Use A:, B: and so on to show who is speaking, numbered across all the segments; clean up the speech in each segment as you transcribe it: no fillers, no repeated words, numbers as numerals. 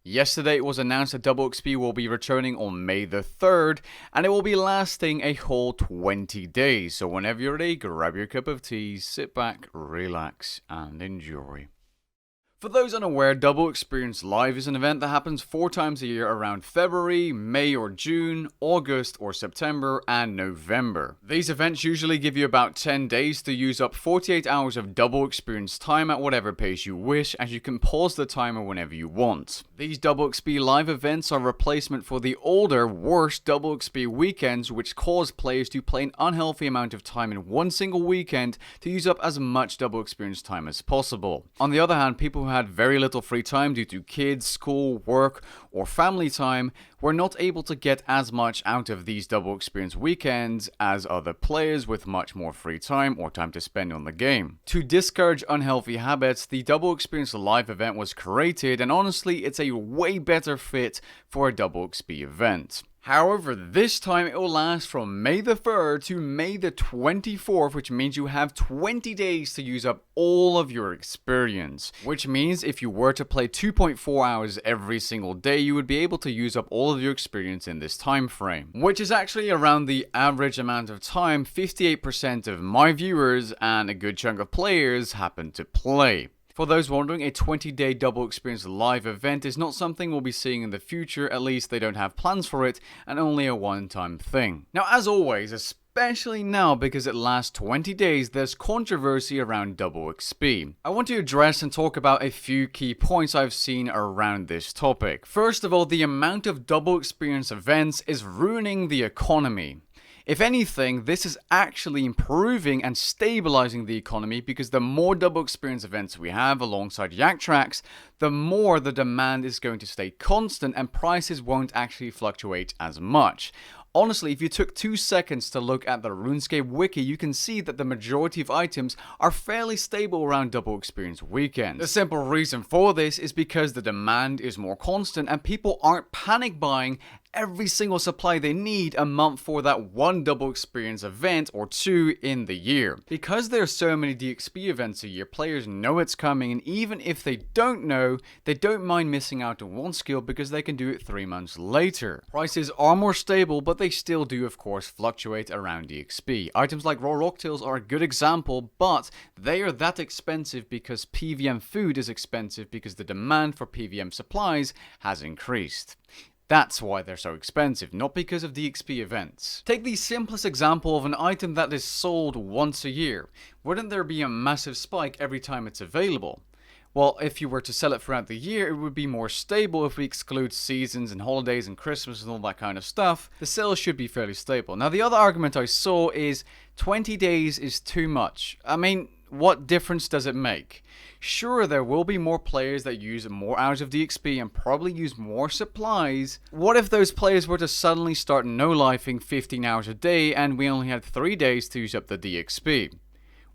A: Yesterday it was announced that Double XP will be returning on May the 3rd, and it will be lasting a whole 20 days. So whenever you're ready, grab your cup of tea, sit back, relax, and enjoy. For those unaware, Double Experience Live is an event that happens 4 times a year around February, May or June, August or September, and November. These events usually give you about 10 days to use up 48 hours of Double Experience time at whatever pace you wish, as you can pause the timer whenever you want. These Double XP Live events are a replacement for the older, worse Double XP weekends, which cause players to play an unhealthy amount of time in one single weekend to use up as much Double Experience time as possible. On the other hand, people who had very little free time due to kids, school, work, or family time were not able to get as much out of these Double Experience weekends as other players with much more free time or time to spend on the game. To discourage unhealthy habits, the Double Experience Live event was created, and honestly, it's a way better fit for a Double XP event. However, this time it will last from May the 3rd to May the 24th, which means you have 20 days to use up all of your experience. Which means if you were to play 2.4 hours every single day, you would be able to use up all of your experience in this time frame. Which is actually around the average amount of time 58% of my viewers and a good chunk of players happen to play. For those wondering, a 20-day Double Experience Live event is not something we'll be seeing in the future, at least they don't have plans for it, and only a one-time thing. Now, as always, especially now because it lasts 20 days, there's controversy around Double XP. I want to address and talk about a few key points I've seen around this topic. First of all, the amount of Double Experience events is ruining the economy. If anything, this is actually improving and stabilizing the economy, because the more Double Experience events we have alongside Yak Tracks, the more the demand is going to stay constant and prices won't actually fluctuate as much. Honestly, if you took 2 seconds to look at the Runescape wiki, you can see that the majority of items are fairly stable around Double Experience weekends. The simple reason for this is because the demand is more constant and people aren't panic buying every single supply they need a month for that one Double Experience event or 2 in the year. Because there are so many DXP events a year, players know it's coming, and even if they don't know, they don't mind missing out on one skill because they can do it 3 months later. Prices are more stable, but they still do of course fluctuate around DXP. Items like raw rocktails are a good example, but they are that expensive because PVM food is expensive because the demand for PVM supplies has increased. That's why they're so expensive, not because of DXP events. Take the simplest example of an item that is sold once a year. Wouldn't there be a massive spike every time it's available? Well, if you were to sell it throughout the year, it would be more stable if we exclude seasons and holidays and Christmas and all that kind of stuff. The sales should be fairly stable. Now, the other argument I saw is 20 days is too much. I mean, what difference does it make? Sure, there will be more players that use more hours of DXP and probably use more supplies. What if those players were to suddenly start no-lifing 15 hours a day and we only had 3 days to use up the DXP?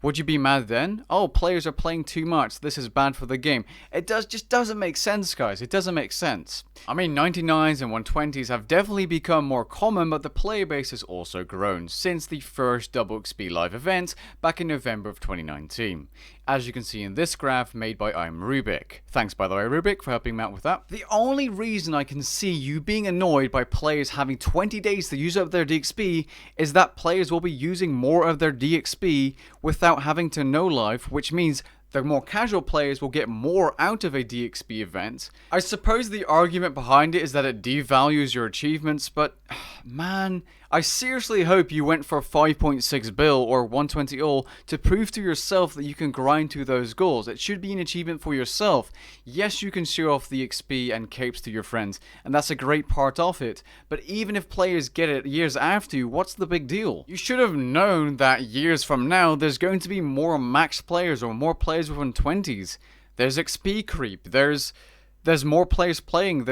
A: Would you be mad then? Oh, players are playing too much, this is bad for the game. It just doesn't make sense, guys. It doesn't make sense. I mean, 99s and 120s have definitely become more common, but the player base has also grown since the first Double XP Live event back in November of 2019. As you can see in this graph made by I'm Rubik. Thanks, by the way, Rubik, for helping me out with that. The only reason I can see you being annoyed by players having 20 days to use up their DXP is that players will be using more of their DXP without having to no-life, which means the more casual players will get more out of a DXP event. I suppose the argument behind it is that it devalues your achievements, but man, I seriously hope you went for 5.6 bill or 120 all to prove to yourself that you can grind to those goals. It should be an achievement for yourself. Yes, you can show off the XP and capes to your friends, and that's a great part of it, but even if players get it years after you, what's the big deal? You should have known that years from now, there's going to be more max players or more players with 120s. There's XP creep, there's more players playing,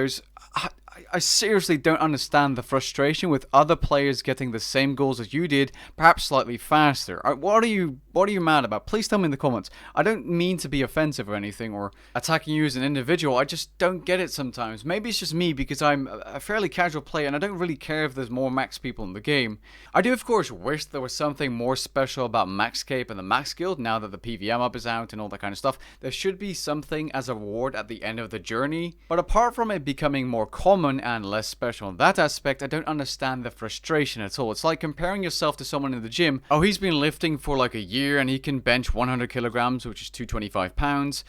A: I seriously don't understand the frustration with other players getting the same goals as you did, perhaps slightly faster. What are you mad about? Please tell me in the comments. I don't mean to be offensive or anything or attacking you as an individual. I just don't get it sometimes. Maybe it's just me because I'm a fairly casual player and I don't really care if there's more max people in the game. I do of course wish there was something more special about Runescape and the Max Guild now that the PVM up is out and all that kind of stuff. There should be something as a reward at the end of the journey. But apart from it becoming more common and less special in that aspect, I don't understand the frustration at all. It's like comparing yourself to someone in the gym. Oh, he's been lifting for like a year and he can bench 100 kilograms, which is 225 pounds.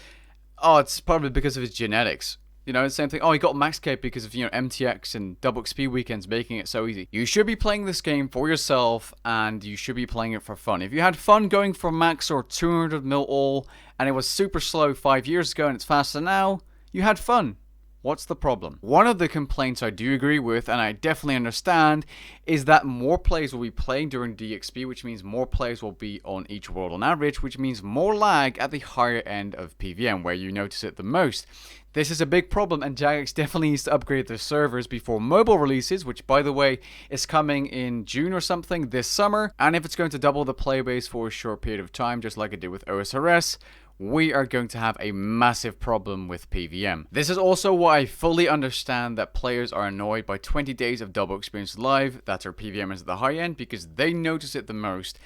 A: Oh, it's probably because of his genetics. You know, the same thing. Oh, he got Max Cape because of, MTX and double XP weekends making it so easy. You should be playing this game for yourself and you should be playing it for fun. If you had fun going for Max or 200 mil all and it was super slow 5 years ago and it's faster now, you had fun. What's the problem? One of the complaints I do agree with, and I definitely understand, is that more players will be playing during DXP, which means more players will be on each world on average, which means more lag at the higher end of PVM, where you notice it the most. This is a big problem, and Jagex definitely needs to upgrade their servers before mobile releases, which, by the way, is coming in June or something this summer. And if it's going to double the player base for a short period of time, just like it did with OSRS, we are going to have a massive problem with PVM. This is also why I fully understand that players are annoyed by 20 days of double experience live, that our PVM is at the high end, because they notice it the most.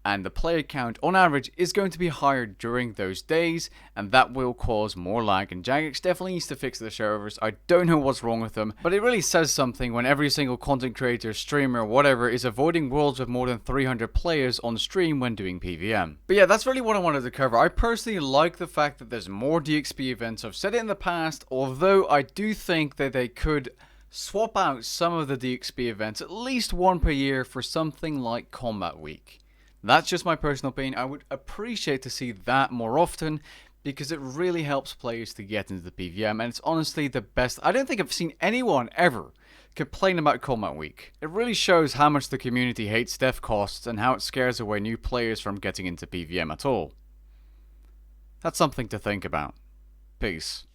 A: And the player count on average is going to be higher during those days, and that will cause more lag. And Jagex definitely needs to fix the servers. I don't know what's wrong with them, but it really says something when every single content creator, streamer, whatever is avoiding worlds with more than 300 players on stream when doing PVM. But yeah, that's really what I wanted to cover. I personally like the fact that there's more DXP events. I've said it in the past, although I do think that they could swap out some of the DXP events, at least one per year, for something like Combat Week. That's just my personal opinion. I would appreciate to see that more often because it really helps players to get into the PVM, and it's honestly the best. I don't think I've seen anyone ever complain about Combat Week. It really shows how much the community hates death costs and how it scares away new players from getting into PVM at all. That's something to think about. Peace.